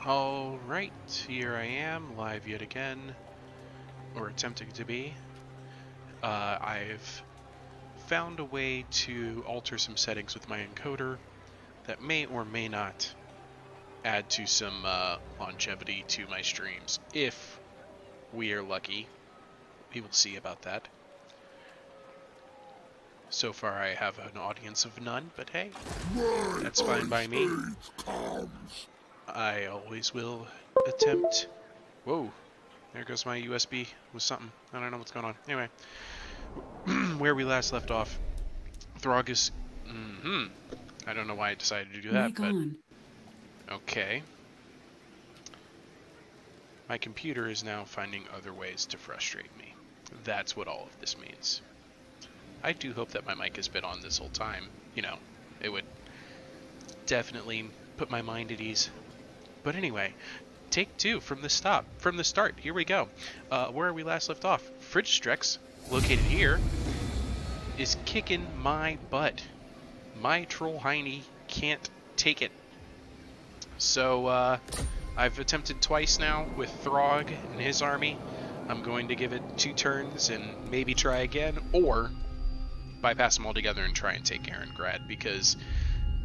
Alright, here I am, live yet again, or attempting to be. I've found a way to alter some settings with my encoder that may or may not add to some longevity to my streams. If we are lucky, we will see about that. So far I have an audience of none, but hey, that's fine by me. I always will attempt... Whoa, there goes my USB with something. I don't know what's going on. Anyway, where we last left off, Throg is... I don't know why I decided to do that, but... Okay. My computer is now finding other ways to frustrate me. That's what all of this means. I do hope that my mic has been on this whole time. You know, it would definitely put my mind at ease. But anyway, take two from the start. Here we go. Where we last left off, Fridgestrex, located here, is kicking my butt. My troll hiney can't take it. So I've attempted twice now with Throg and his army. I'm going to give it 2 turns and maybe try again, or bypass them altogether and try and take Erengrad, because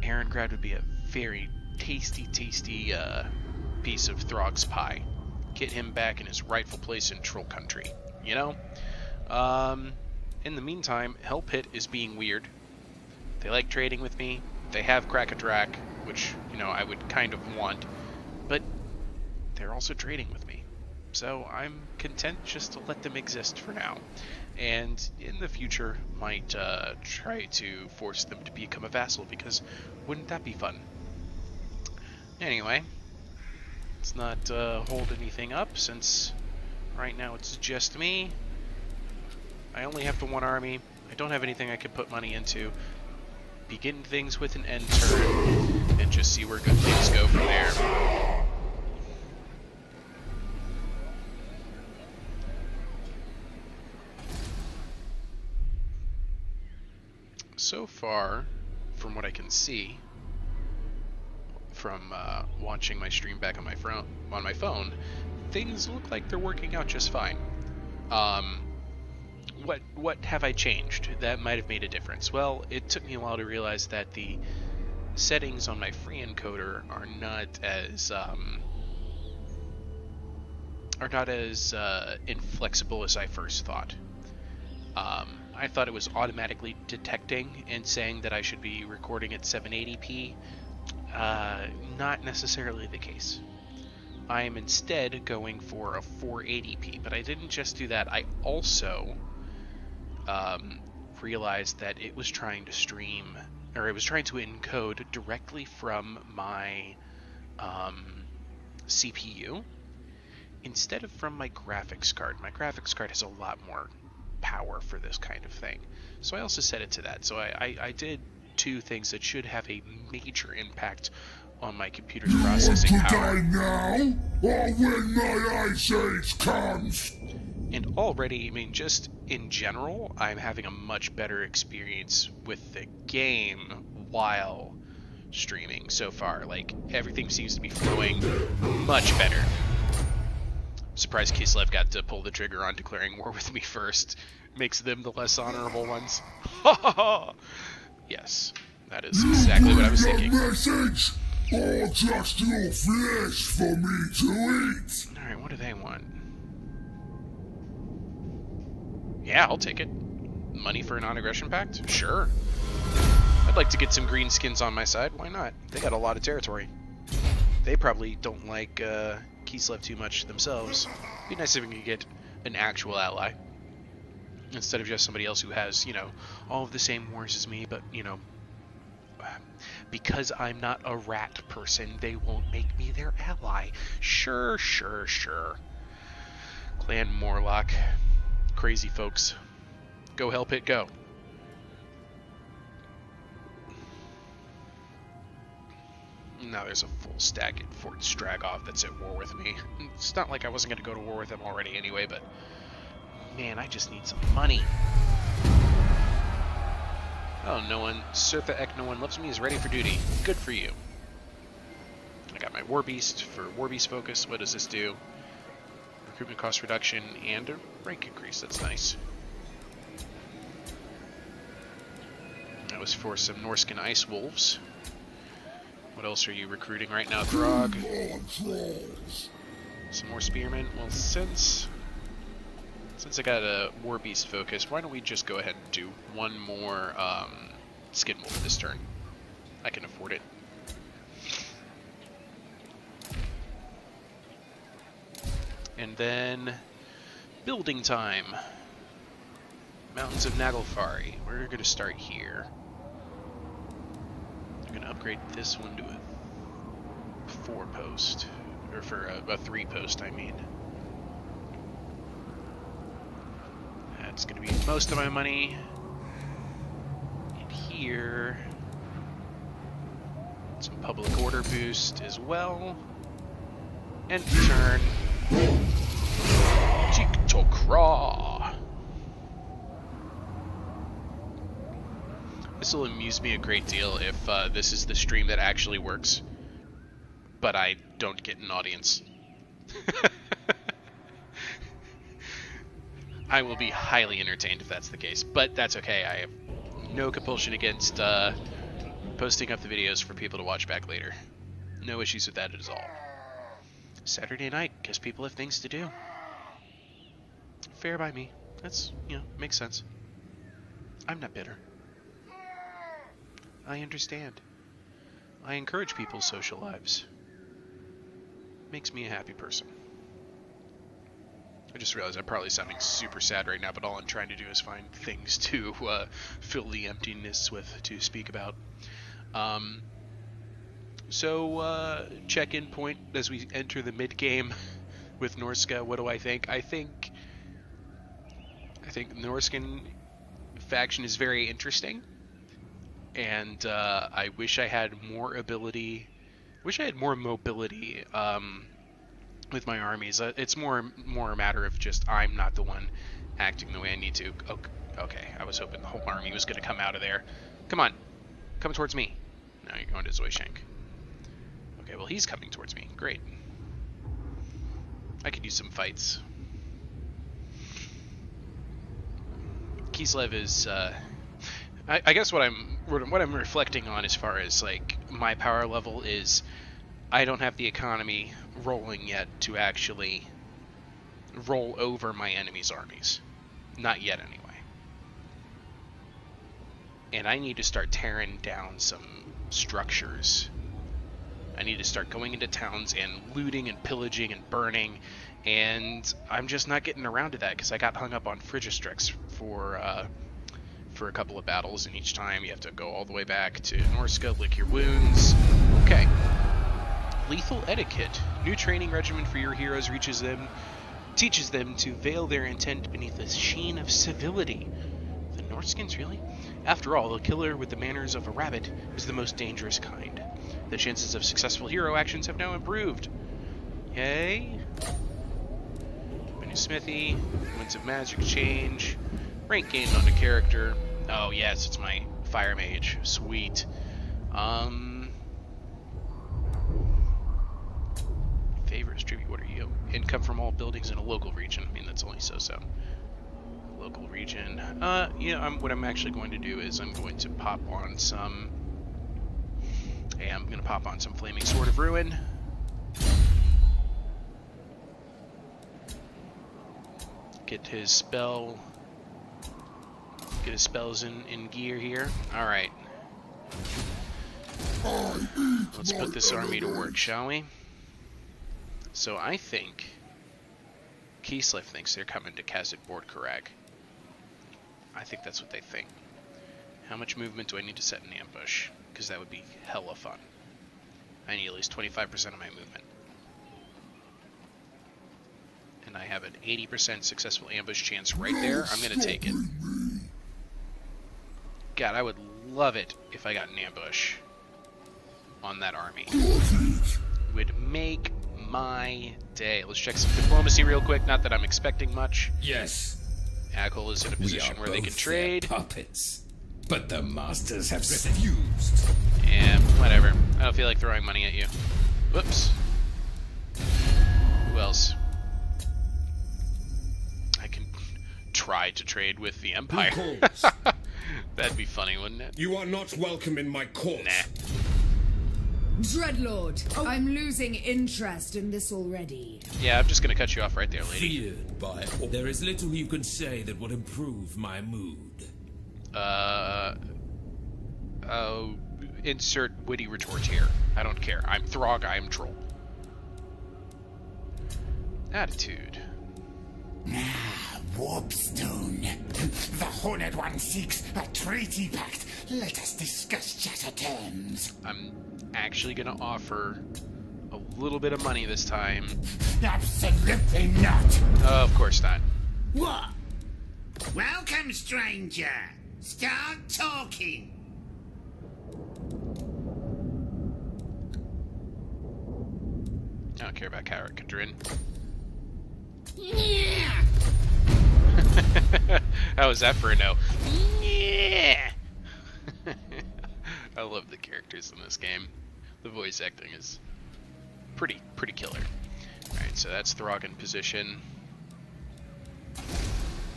Erengrad would be a very tasty piece of Throg's pie. Get him back in his rightful place in Troll Country, you know? In the meantime, Hell Pit is being weird. They like trading with me. They have Crack-a-Drac, which, you know, I would kind of want, but they're also trading with me. So I'm content just to let them exist for now. And in the future, might try to force them to become a vassal, because wouldn't that be fun? Anyway, let's not hold anything up, since right now it's just me. I only have the 1 army. I don't have anything I can put money into. Begin things with an end turn, and just see where good things go from there. So far, from what I can see, from watching my stream back on my phone, things look like they're working out just fine. What have I changed that might have made a difference? Well, it took me a while to realize that the settings on my free encoder are not as inflexible as I first thought. I thought it was automatically detecting and saying that I should be recording at 780p. Not necessarily the case. I am instead going for a 480p, but I didn't just do that. I also realized that it was trying to stream, or it was trying to encode directly from my CPU instead of from my graphics card. My graphics card has a lot more power for this kind of thing, so I also set it to that. So I did 2 things that should have a major impact on my computer's processing power. Now, or when my ice age comes. And already, I mean, just in general, I'm having a much better experience with the game while streaming so far. Like, everything seems to be flowing much better. Surprised Kislev got to pull the trigger on declaring war with me first. Makes them the less honorable ones. Ha ha ha! Yes, that is exactly what I was thinking. Message, or just your flesh for me to eat. Alright, what do they want? Yeah, I'll take it. Money for a non-aggression pact? Sure. I'd like to get some green skins on my side. Why not? They got a lot of territory. They probably don't like Kislev too much themselves. It'd be nice if we could get an actual ally, instead of just somebody else who has, you know, all of the same wars as me, but, you know, because I'm not a rat person, they won't make me their ally. Sure. Clan Morlock. Crazy folks. Go Hell Pit, go. Now there's a full stack at Fort Stragov that's at war with me. It's not like I wasn't going to go to war with them already anyway, but man, I just need some money. Oh, no one, Surtha Ek, no one loves me, is ready for duty. Good for you. I got my War Beast for War Beast focus. What does this do? Recruitment cost reduction and a rank increase. That's nice. That was for some Norscan Ice Wolves. What else are you recruiting right now, Throg? Some more Spearmen. Well, since I got a War Beast focus, why don't we just go ahead and do one more Skin Wolf this turn? I can afford it. And then building time. Mountains of Naglfari. We're going to start here. I'm going to upgrade this one to a 4-post. Or for a 3-post, I mean. That's going to be most of my money. And here, some public order boost as well. And turn. Tiktokra. This will amuse me a great deal if this is the stream that actually works, but I don't get an audience. I will be highly entertained if that's the case, but that's okay. I have no compulsion against posting up the videos for people to watch back later. No issues with that at all. Saturday night, guess people have things to do. Fair by me. That's, makes sense. I'm not bitter. I understand. I encourage people's social lives. Makes me a happy person. I just realized I'm probably sounding super sad right now, but all I'm trying to do is find things to fill the emptiness with, to speak about. So, check-in point as we enter the mid-game with Norsca. What do I think? I think Norscan faction is very interesting, and I wish I had more ability. Wish I had more mobility with my armies. It's more a matter of just I'm not the one acting the way I need to. Okay, I was hoping the whole army was going to come out of there. Come on, come towards me. Now you're going to Zoishank. Okay, well he's coming towards me. Great. I could use some fights. Kislev is, I guess what I'm reflecting on as far as like my power level is, I don't have the economy rolling yet to actually roll over my enemy's armies. Not yet, anyway. And I need to start tearing down some structures. I need to start going into towns and looting and pillaging and burning, and I'm just not getting around to that because I got hung up on Frigistrix for a couple of battles, and each time you have to go all the way back to Norsca, lick your wounds. Okay. Lethal etiquette. New training regimen for your heroes teaches them to veil their intent beneath the sheen of civility. The Norskins, really? After all, the killer with the manners of a rabbit is the most dangerous kind. The chances of successful hero actions have now improved. Yay. A new smithy, Winds of Magic change, rank gained on a character. Oh yes, it's my Fire Mage. Sweet. Favorite distribute, what are you? Income from all buildings in a local region. I mean, that's only so-so. Local region. What I'm actually going to do is I'm going to pop on some... Hey, I'm going to pop on some Flaming Sword of Ruin. Get his spell... Get his spells in gear here. Alright. Let's put this army to work, shall we? So I think Kislev thinks they're coming to Kazakh Board Karag. I think that's what they think. How much movement do I need to set an ambush? Because that would be hella fun. I need at least 25% of my movement. And I have an 80% successful ambush chance right there. I'm going to take it. God, I would love it if I got an ambush on that army. It would make my day. Let's check some diplomacy real quick. Not that I'm expecting much. Yes. Akul is in a position where they can trade. Puppets, but the masters have refused. Yeah, whatever. I don't feel like throwing money at you. Whoops. Who else? I can try to trade with the Empire. Who calls? That'd be funny, wouldn't it? You are not welcome in my court. Nah. Dreadlord, I'm losing interest in this already. Yeah, I'm just gonna cut you off right there, lady. Feared by all. There is little you can say that will improve my mood. Oh, insert witty retort here. I don't care. I'm Throg, I am Troll. Attitude. Warpstone. The Horned One seeks a treaty pact. Let us discuss charter terms. I'm actually gonna offer a little bit of money this time. Absolutely not. Of course not. What? Welcome, stranger. Start talking. I don't care about Kadrin. Yeah. How was that for a no? Yeah. I love the characters in this game. The voice acting is pretty killer. Alright, so that's Throg in position.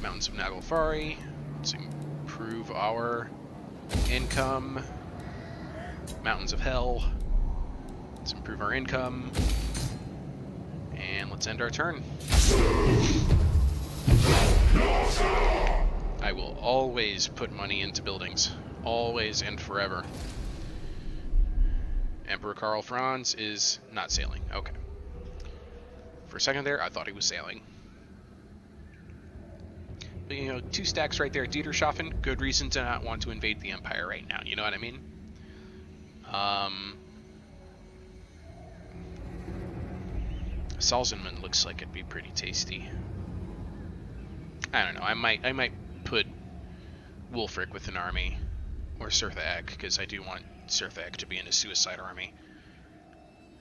Mountains of Naglfari. Let's improve our income. Mountains of Hell. Let's improve our income. And let's end our turn. I will always put money into buildings. Always and forever. Emperor Karl Franz is not sailing. Okay. For a second there, I thought he was sailing. But, you know, 2 stacks right there. Dieterschaffen, good reason to not want to invade the Empire right now. You know what I mean? Salzenman looks like it'd be pretty tasty. I don't know. I might put Wulfric with an army, or Sirtha Egg, because I do want Sirtha Egg to be in a suicide army.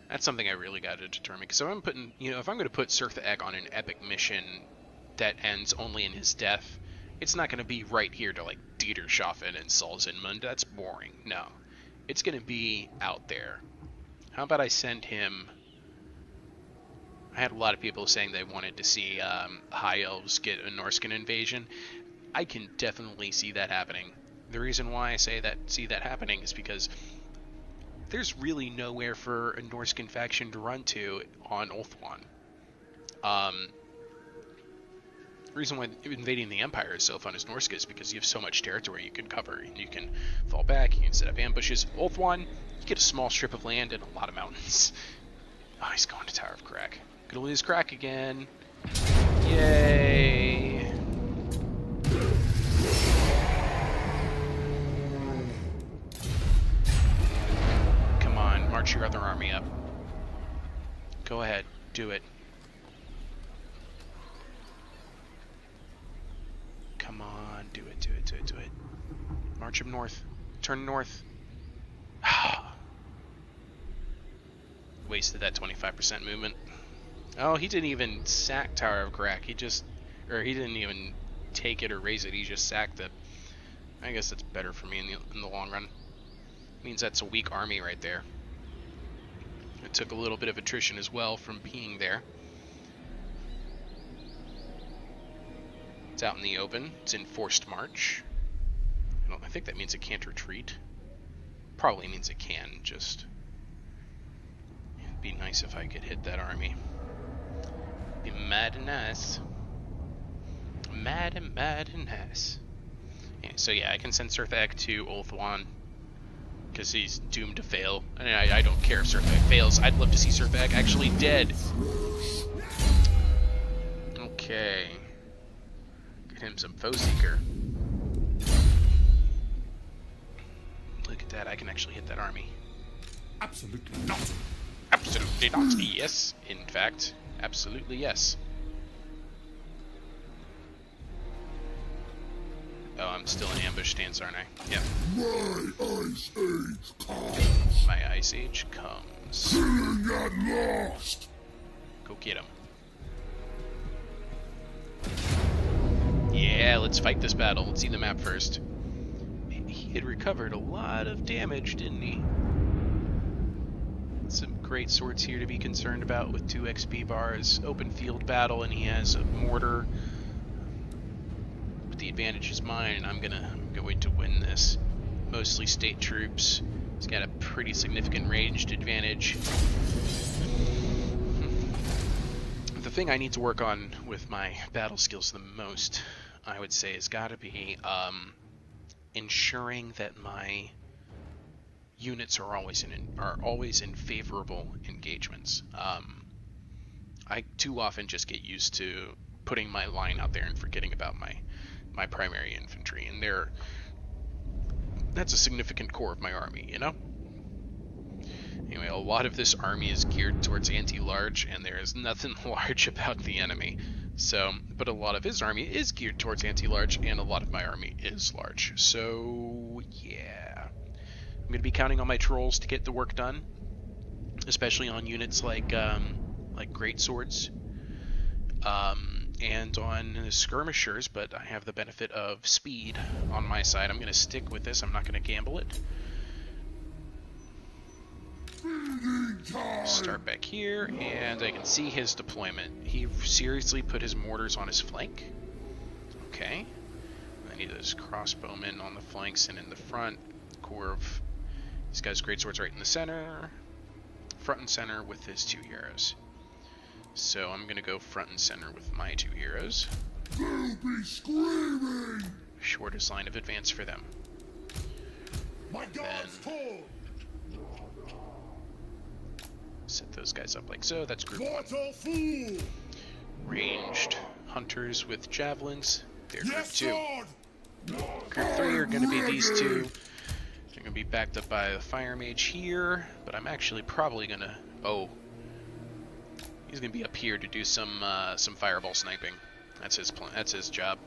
That's something I really got to determine. Because if I'm putting, you know, if I'm going to put Sirtha Egg on an epic mission that ends only in his death, it's not going to be right here to like Dieterschaffen and Salzenmund. That's boring. No, it's going to be out there. How about I send him? I had a lot of people saying they wanted to see High Elves get a Norscan invasion. I can definitely see that happening. The reason why I say see that happening is because there's really nowhere for a Norscan faction to run to on Ulthuan. The reason why invading the Empire is so fun as Norsca is because you have so much territory you can cover. You can fall back, you can set up ambushes. Ulthuan, you get a small strip of land and a lot of mountains. Oh, he's going to Tower of Crack. Gonna lose Crack again. Yay! Come on, march your other army up. Go ahead, do it. Come on, do it, do it, do it, do it. March him north. Turn north. Wasted that 25% movement. Oh, he didn't even sack Tower of Crack. He didn't even take it or raise it. He just sacked it. I guess that's better for me in the long run. Means that's a weak army right there. It took a little bit of attrition as well from being there. It's out in the open. It's in forced march. I think that means it can't retreat. Probably means it can. Just it'd be nice if I could hit that army. Be mad and nice. Mad and nice. Yeah, so yeah, I can send Sirthak to Ulthuan because he's doomed to fail. And I don't care if Sirthak fails. I'd love to see Sirthak actually dead. Okay. Get him some Foe Seeker. Look at that, I can actually hit that army. Absolutely not. Absolutely not. Yes, in fact. Absolutely yes. Oh, I'm still in ambush stance, aren't I? Yep. My Ice Age comes. My Ice Age comes. Feeling at last. Go get him. Yeah, let's fight this battle. Let's see the map first. He had recovered a lot of damage, didn't he? Some great swords here to be concerned about with 2 XP bars. Open field battle, and he has a mortar. But the advantage is mine, and I'm going to win this. Mostly state troops. He's got a pretty significant ranged advantage. The thing I need to work on with my battle skills the most, I would say, has got to be ensuring that my units are always in favorable engagements. I too often just get used to putting my line out there and forgetting about my primary infantry, and that's a significant core of my army, you know? Anyway, a lot of this army is geared towards anti-large, and there is nothing large about the enemy. So, but a lot of his army is geared towards anti-large, and a lot of my army is large. So, yeah. I'm going to be counting on my trolls to get the work done, especially on units like great swords, and on skirmishers, but I have the benefit of speed on my side. I'm going to stick with this. I'm not going to gamble it. Start back here, and I can see his deployment. He seriously put his mortars on his flank. Okay. I need those crossbowmen on the flanks and in the front. Core of these guys' greatswords right in the center. Front and center with his 2 heroes. So I'm gonna go front and center with my 2 heroes. They'll be screaming! Shortest line of advance for them. My God's full! Set those guys up like so. That's group 1. Mortal fool! Ranged hunters with javelins. They're group Yes, 2. Lord! Group 3 are going to be these 2. They're going to be backed up by the fire mage here, but I'm actually probably going to... Oh. He's going to be up here to do some fireball sniping. That's his plan. That's his job.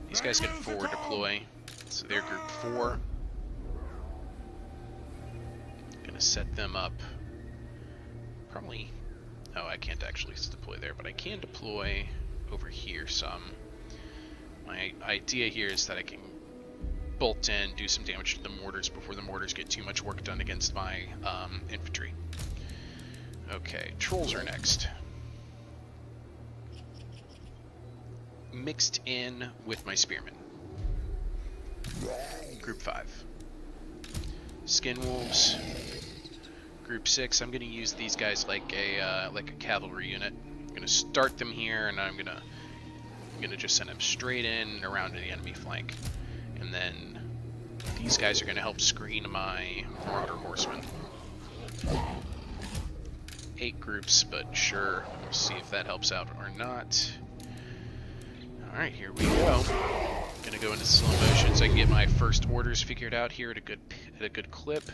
These guys can forward deploy, so they're group 4. Going to set them up. Probably... Oh, I can't actually deploy there, but I can deploy over here some. My idea here is that I can bolt in, do some damage to the mortars before the mortars get too much work done against my infantry. Okay, trolls are next. Mixed in with my spearmen. Group 5. Skin wolves. Group 6. I'm going to use these guys like a cavalry unit. I'm going to start them here, and I'm going to just send them straight in and around to the enemy flank, and then these guys are going to help screen my marauder horsemen. 8 groups, but sure. We'll see if that helps out or not. Alright, here we go. Gonna go into slow motion so I can get my first orders figured out here at a good clip.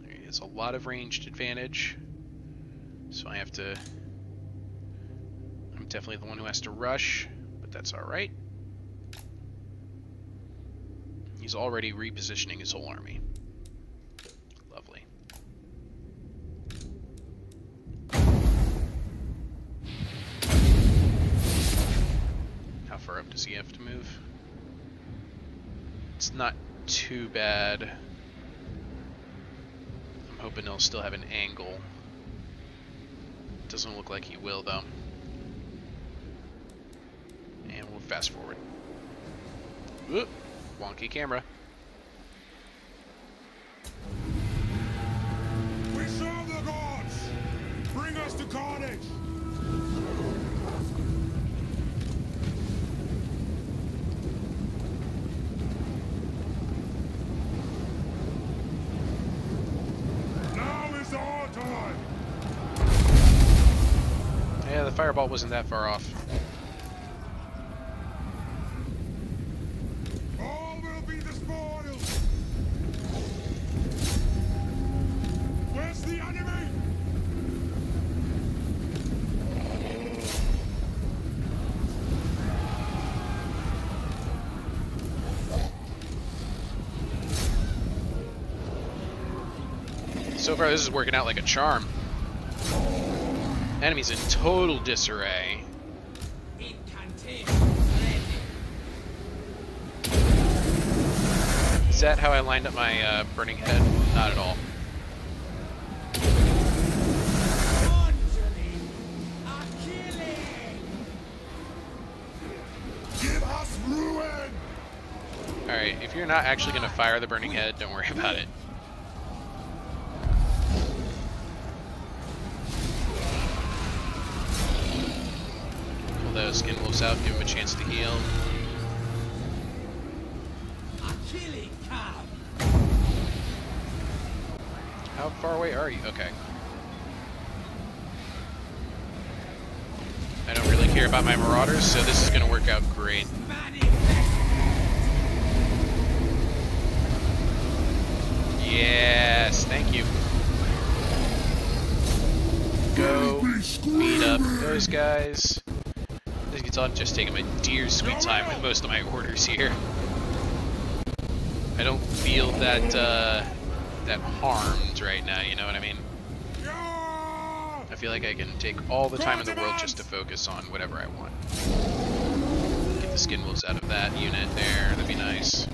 There's a lot of ranged advantage, so I'm definitely the one who has to rush, but that's alright. He's already repositioning his whole army. Lovely. How far up does he have to move? It's not too bad. I'm hoping he'll still have an angle. Doesn't look like he will, though. And we'll fast forward. Whoop. Wonky camera. We serve the gods! Bring us to carnage! Now is our time! Yeah, the fireball wasn't that far off. Where's the enemy? So far, this is working out like a charm. Enemy's in total disarray. Is that how I lined up my burning head? Not at all. Alright, if you're not actually going to fire the burning head, don't worry about it. Pull those skin wolves out, give them a chance to heal. How far away are you? Okay. I don't really care about my marauders, so this is going to work out great. Yes, thank you. Go beat up those guys. As you can tell, I'm just taking my dear sweet time with most of my orders here. I don't feel that that harmed right now, you know what I mean? I feel like I can take all the time in the world just to focus on whatever I want. Get the skin wolves out of that unit there, that'd be nice.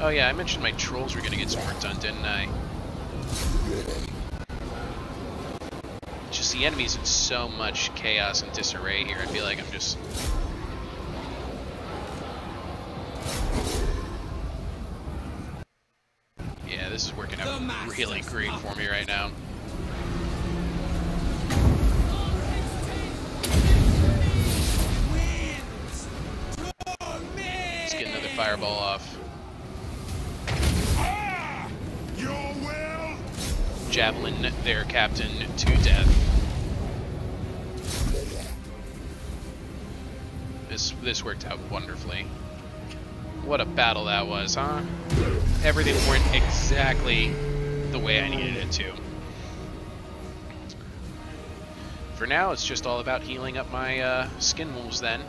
Oh yeah, I mentioned my trolls were gonna get some work done, didn't I? Just the enemy's in so much chaos and disarray here, I feel like I'm just... Yeah, this is working out really great for me right now. Let's get another fireball off. Javelin their captain to death. This worked out wonderfully. What a battle that was, huh? Everything went exactly the way I needed it to. For now, it's just all about healing up my skin wolves then.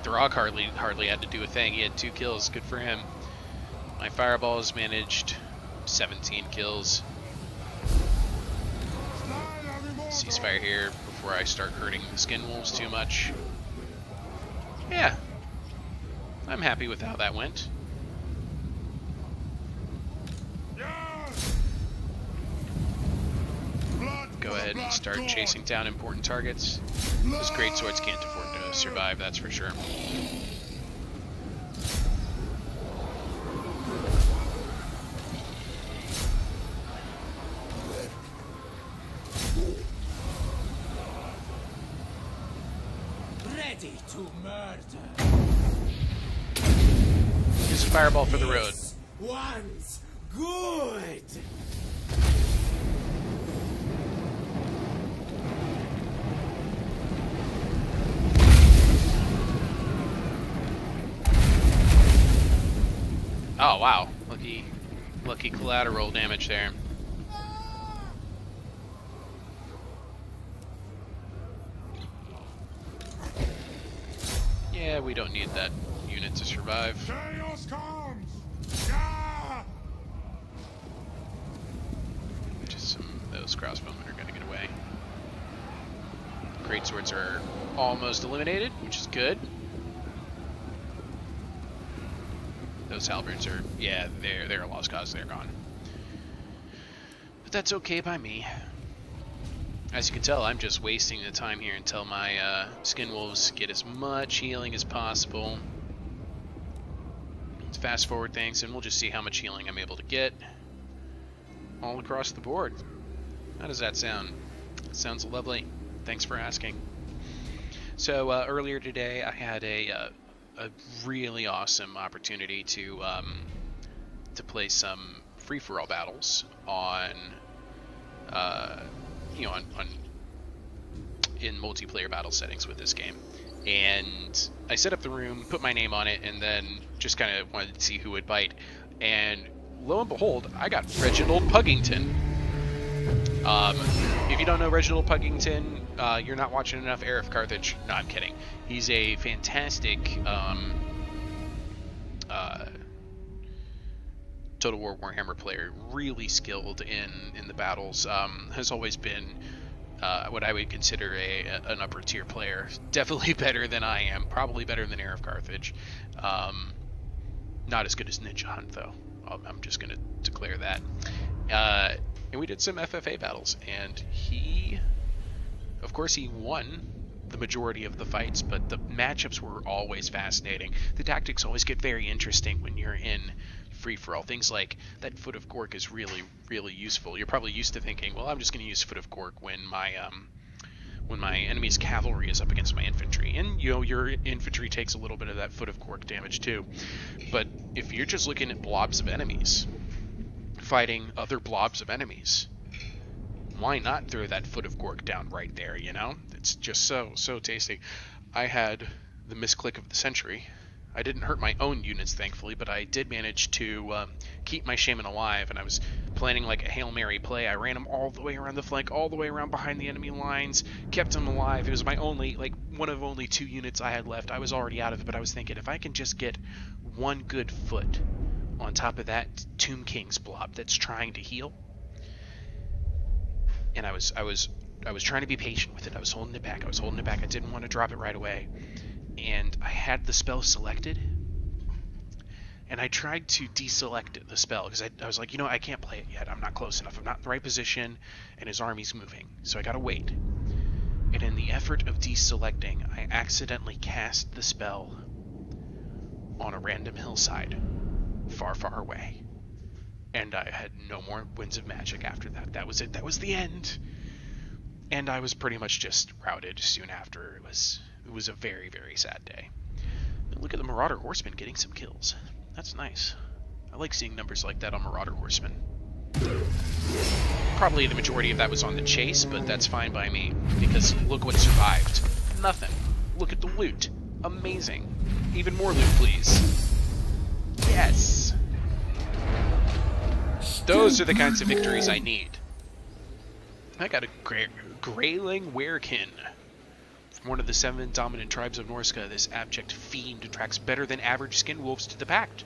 Throg hardly had to do a thing. He had 2 kills. Good for him. My fireballs managed 17 kills. Ceasefire here before I start hurting the skin wolves too much. Yeah, I'm happy with how that went. Go ahead and start chasing down important targets. Those great swords can't afford to survive, that's for sure. Ready to murder. Use a fireball for the road. One's good. Oh wow, lucky collateral damage there. Yeah, we don't need that unit to survive. Chaos comes! Yeah! Just those crossbowmen are gonna get away. Great swords are almost eliminated, which is good. Those halberds are, yeah, they're a lost cause, they're gone. But that's okay by me. As you can tell, I'm just wasting the time here until my skin wolves get as much healing as possible. Let's fast forward things and we'll just see how much healing I'm able to get all across the board. How does that sound? Sounds lovely. Thanks for asking. So earlier today I had a really awesome opportunity to play some free-for-all battles on in multiplayer battle settings with this game. And I set up the room, put my name on it, and then just kind of wanted to see who would bite. And lo and behold, I got Reginald Puggington. If you don't know Reginald Puggington, you're not watching enough Aerith Carthage. No, I'm kidding. He's a fantastic Total War Warhammer player, really skilled in the battles. Has always been what I would consider an upper tier player. Definitely better than I am. Probably better than Heir of Carthage. Not as good as Ninja Hunt, though. I'm just going to declare that. And we did some FFA battles, and of course, he won the majority of the fights, but the matchups were always fascinating. The tactics always get very interesting when you're in free-for-all. Things like that Foot of Gork is really, really useful. You're probably used to thinking, well, I'm just going to use Foot of Gork when my enemy's cavalry is up against my infantry. And, you know, your infantry takes a little bit of that Foot of Gork damage too. But if you're just looking at blobs of enemies, fighting other blobs of enemies, why not throw that Foot of Gork down right there, you know? It's just so tasty. I had the misclick of the century. I didn't hurt my own units, thankfully, but I did manage to keep my shaman alive, and I was planning like a Hail Mary play. I ran him all the way around the flank, all the way around behind the enemy lines, kept him alive. It was my only, like, one of only 2 units I had left. I was already out of it, but I was thinking, if I can just get one good foot on top of that Tomb King's blob that's trying to heal. And I was trying to be patient with it. I was holding it back. I didn't want to drop it right away. And I had the spell selected, and I tried to deselect the spell because I was like, you know, I can't play it yet. I'm not close enough. I'm not in the right position, and his army's moving, so I gotta wait. And in the effort of deselecting, I accidentally cast the spell on a random hillside far, far away. And I had no more Winds of Magic after that. That was it. That was the end. And I was pretty much just routed soon after. It was a very, very sad day. Look at the Marauder Horseman getting some kills. That's nice. I like seeing numbers like that on Marauder Horseman. Probably the majority of that was on the chase, but that's fine by me, because look what survived. Nothing. Look at the loot. Amazing. Even more loot, please. Yes! Those are the kinds of victories I need. I got a Greyling Werekin. From one of the 7 dominant tribes of Norsca, this abject fiend attracts better than average skin wolves to the pact.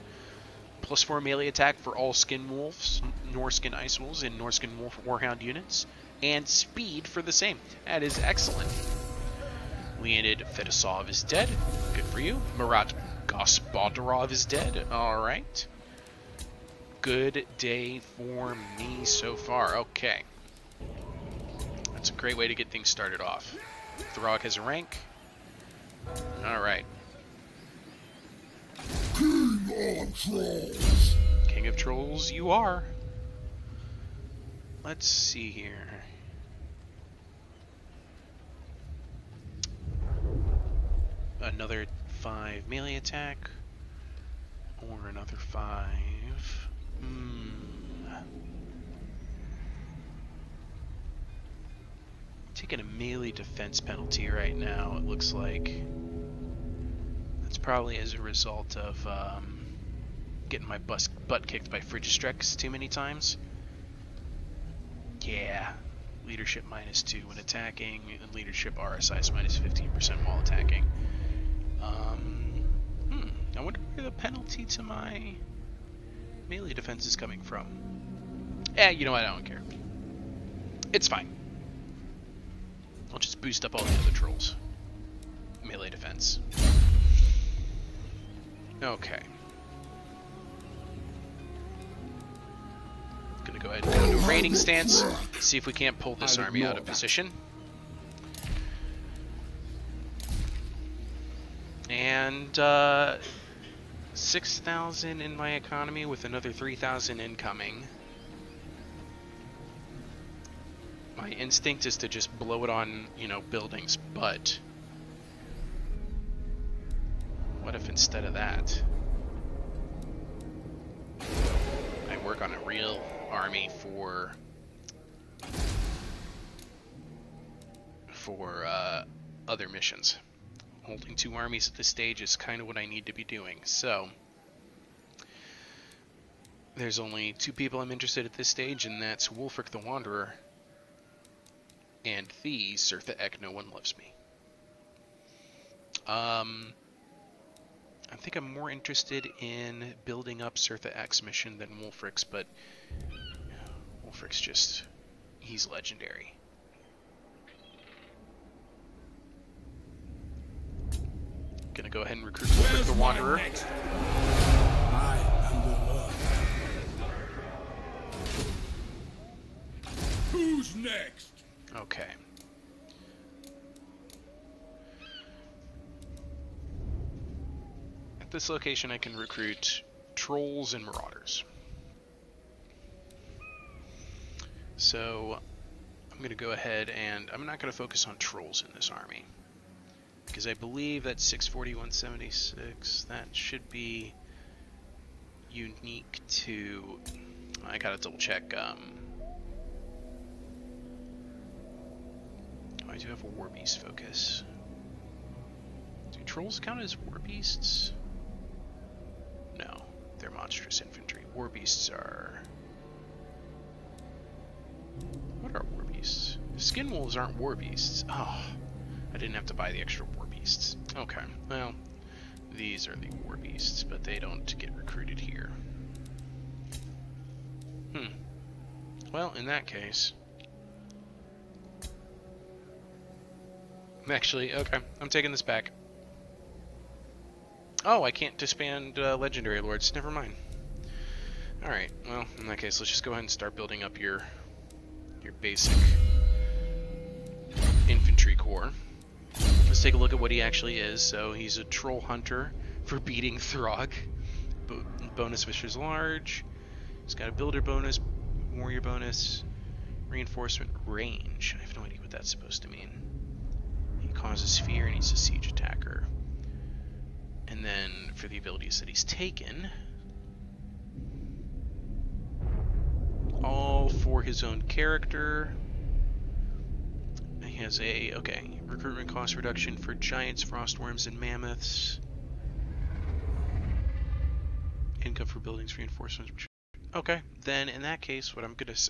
+4 melee attack for all skin wolves, Norscan ice wolves, and Norscan warhound units, and speed for the same. That is excellent. Leonid Fedosov is dead. Good for you. Marat Gospodarov is dead. Alright. Good day for me so far. Okay. That's a great way to get things started off. Throg has a rank. Alright. King of Trolls. King of Trolls, you are. Let's see here. Another 5 melee attack. Or another 5. Taking a melee defense penalty right now, it looks like. That's probably as a result of getting my butt kicked by Frigistrex too many times. Yeah. Leadership -2 when attacking, and leadership RSI is -15% while attacking. I wonder where the penalty to my melee defense is coming from. You know what? I don't care. It's fine. I'll just boost up all the other trolls. Melee defense. Okay. Gonna go ahead and go into raiding stance. See if we can't pull this army out of position. And 6,000 in my economy with another 3,000 incoming. My instinct is to just blow it on, you know, buildings, but what if instead of that I work on a real army for other missions? Holding 2 armies at this stage is kind of what I need to be doing. So there's only 2 people I'm interested at this stage, and that's Wulfric the Wanderer and the Surtha Ek, No One Loves Me. I think I'm more interested in building up Surtha Ek's mission than Wulfric's, but Wulfric's just, he's legendary. gonna go ahead and recruit Wolfric the Wanderer. I am the one. Who's next? Okay. At this location I can recruit trolls and marauders. So I'm going to go ahead and I'm not going to focus on trolls in this army, because I believe that 640, 176, that should be unique to, I gotta double check, I do have a war beast focus. Do trolls count as war beasts? No, they're monstrous infantry. War beasts are... What are war beasts? Skin wolves aren't war beasts. Oh, I didn't have to buy the extra war beasts. Okay, well, these are the war beasts, but they don't get recruited here. Well, in that case... Actually, okay, I'm taking this back. Oh, I can't disband legendary lords. Never mind. Alright, well, in that case, let's just go ahead and start building up your basic infantry corps. Let's take a look at what he actually is. So he's a troll hunter for beating Throg. Bonus Vicious Large. He's got a builder bonus, warrior bonus, reinforcement range. I have no idea what that's supposed to mean. He causes fear and he's a siege attacker. And then for the abilities that he's taken, all for his own character. He has a, okay, recruitment cost reduction for giants, frostworms, and mammoths. Income for buildings, reinforcements. Okay, then in that case, what I'm going to